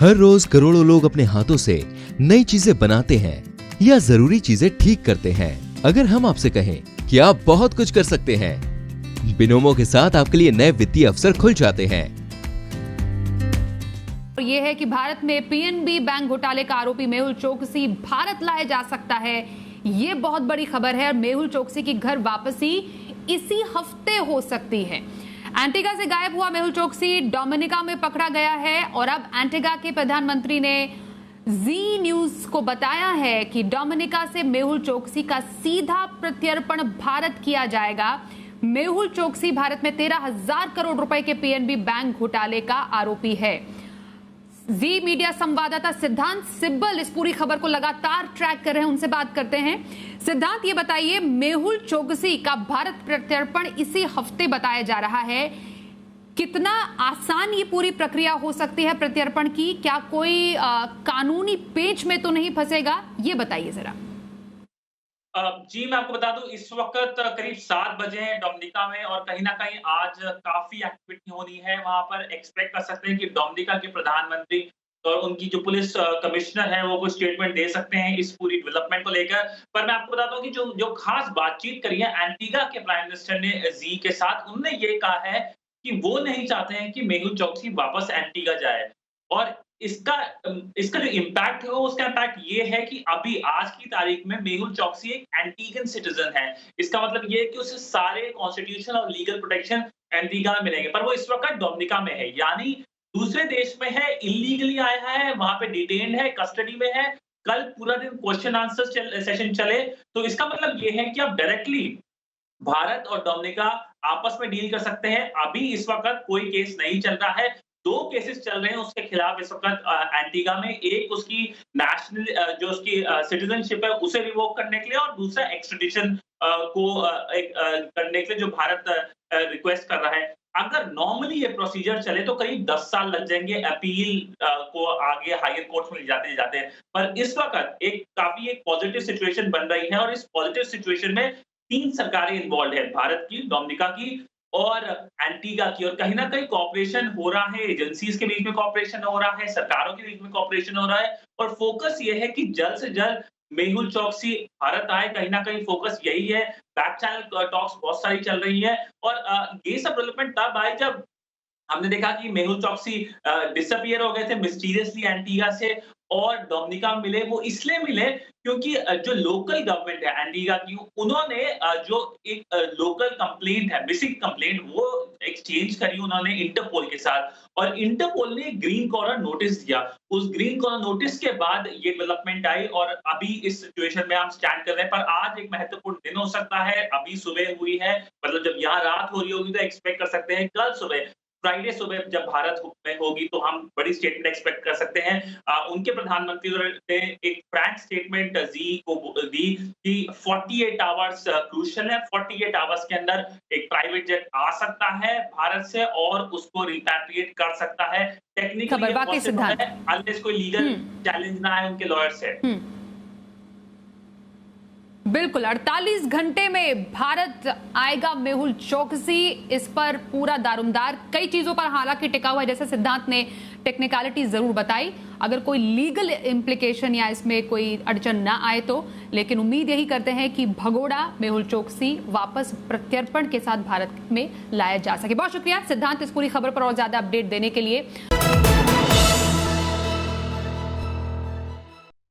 हर रोज करोड़ों लोग अपने हाथों से नई चीजें बनाते हैं या जरूरी चीजें ठीक करते हैं। अगर हम आपसे कहें कि आप बहुत कुछ कर सकते हैं, बिनोमो के साथ आपके लिए नए वित्तीय अवसर खुल जाते हैं। ये है कि भारत में पीएनबी बैंक घोटाले का आरोपी मेहुल चोकसी भारत लाया जा सकता है। ये बहुत बड़ी खबर है और मेहुल चोकसी की घर वापसी इसी हफ्ते हो सकती है। एंटीगा से गायब हुआ मेहुल चोकसी डोमिनिका में पकड़ा गया है और अब एंटीगा के प्रधानमंत्री ने जी न्यूज को बताया है कि डोमिनिका से मेहुल चोकसी का सीधा प्रत्यर्पण भारत किया जाएगा। मेहुल चोकसी भारत में 13,000 करोड़ रुपए के पीएनबी बैंक घोटाले का आरोपी है। जी मीडिया संवाददाता सिद्धांत सिब्बल इस पूरी खबर को लगातार ट्रैक कर रहे हैं, उनसे बात करते हैं। सिद्धांत, ये बताइए, मेहुल चोकसी का भारत प्रत्यर्पण इसी हफ्ते बताया जा रहा है। कितना आसान ये पूरी प्रक्रिया हो सकती है प्रत्यर्पण की? क्या कोई कानूनी पेच में तो नहीं फंसेगा? ये बताइए जरा। जी, मैं आपको बता दूं, इस वक्त करीब 7 बजे हैं डोमिनिका में और कहीं ना कहीं आज काफी एक्टिविटी होनी है वहां पर। एक्सपेक्ट कर सकते हैं कि डोमिनिका के प्रधानमंत्री और उनकी जो पुलिस कमिश्नर है वो कुछ स्टेटमेंट दे सकते हैं इस पूरी डेवलपमेंट को लेकर। पर मैं आपको बताता हूँ कि जो जो खास बातचीत करी है एंटीगा के प्राइम मिनिस्टर ने जी के साथ, उन्होंने ये कहा है कि वो नहीं चाहते हैं कि मेहुल चोकसी वापस एंटीगा जाए। और इसका इसका जो इम्पैक्ट है उसका इम्पैक्ट ये है कि अभी आज की तारीख में मेहुल चोकसी एक एंटीगन सिटीजन है। इसका मतलब ये है कि उसे सारे कॉन्स्टिट्यूशन और लीगल प्रोटेक्शन एंटीगा में मिलेंगे, पर वो इस वक्त डोमिनिका में है, यानी दूसरे देश में है, इल्लीगली आया है, वहां पे डिटेन्ड है, कस्टडी में है। कल पूरा दिन क्वेश्चन आंसर सेशन चले, तो इसका मतलब ये है कि अब डायरेक्टली भारत और डोमिनिका आपस में डील कर सकते हैं। अभी इस वक्त कोई केस नहीं चल रहा है। 2 केसेस चल रहे हैं उसके खिलाफ इस वक्त एंटीगा में। एक उसकी नेशनल जो उसकी सिटीजनशिप है उसे रिवोक करने के लिए और दूसरा एक्सट्रेडिशन को करने के लिए जो भारत रिक्वेस्ट कर रहा है। अगर नॉर्मली ये प्रोसीजर चले तो करीब 10 साल लग जाएंगे अपील को आगे हायर कोर्ट में ले जाते जाते हैं। पर इस वक्त एक काफी एक पॉजिटिव सिचुएशन बन रही है और इस पॉजिटिव सिचुएशन में 3 सरकारें इन्वॉल्व है, भारत की, डोमिनिका की और एंटीगा की। और कहीं ना कहीं कॉपरेशन हो रहा है, एजेंसीज के बीच में कॉपरेशन हो रहा है, सरकारों के बीच में कॉपरेशन हो रहा है और फोकस ये है कि जल्द से जल्द मेहुल चोकसी भारत आए। कहीं ना कहीं फोकस यही है। बैक चैनल टॉक्स बहुत सारी चल रही है और ये सब डेवलपमेंट तब आई जब हमने देखा कि मेहुल चोकसी डिसअपीयर हो गए थे मिस्टीरियसली एंटीगा से और डोमिनिका में मिले। वो इसलिए मिले क्योंकि जो लोकल गवर्नमेंट है एंटीगा की, उन्होंने जो एक लोकल कंप्लेंट है, मिसिंग कंप्लेंट, वो एक्सचेंज करी उन्होंने इंटरपोल के साथ और इंटरपोल ने ग्रीन कॉर्नर नोटिस दिया। उस ग्रीन कॉर्नर नोटिस के बाद ये डेवलपमेंट आई और अभी इस सिचुएशन में हम स्टैंड कर रहे हैं। पर आज एक महत्वपूर्ण दिन हो सकता है। अभी सुबह हुई है, मतलब जब यहाँ रात हो रही होगी तो एक्सपेक्ट कर सकते हैं कल सुबह, फ्राइडे सुबह जब भारत में होगी तो हम बड़ी स्टेटमेंट एक्सपेक्ट कर सकते हैं। उनके प्रधानमंत्री ने एक फ्रैंक स्टेटमेंट जी को दी कि 48 आवर्स क्रूशियल है। 48 आवर्स के अंदर एक प्राइवेट जेट आ सकता है भारत से और उसको रिपैट्रिएट कर सकता है। टेक्निकली पॉसिबल है अनलेस कोई लीगल चैलेंज ना आए उनके लॉयर से। बिल्कुल, 48 घंटे में भारत आएगा मेहुल चोकसी। इस पर पूरा दारोमदार कई चीजों पर हालांकि टिका हुआ है, जैसे सिद्धांत ने टेक्निकलिटी जरूर बताई। अगर कोई लीगल इम्प्लीकेशन या इसमें कोई अड़चन ना आए तो, लेकिन उम्मीद यही करते हैं कि भगोड़ा मेहुल चोकसी वापस प्रत्यर्पण के साथ भारत में लाया जा सके। बहुत शुक्रिया सिद्धांत इस पूरी खबर पर और ज्यादा अपडेट देने के लिए।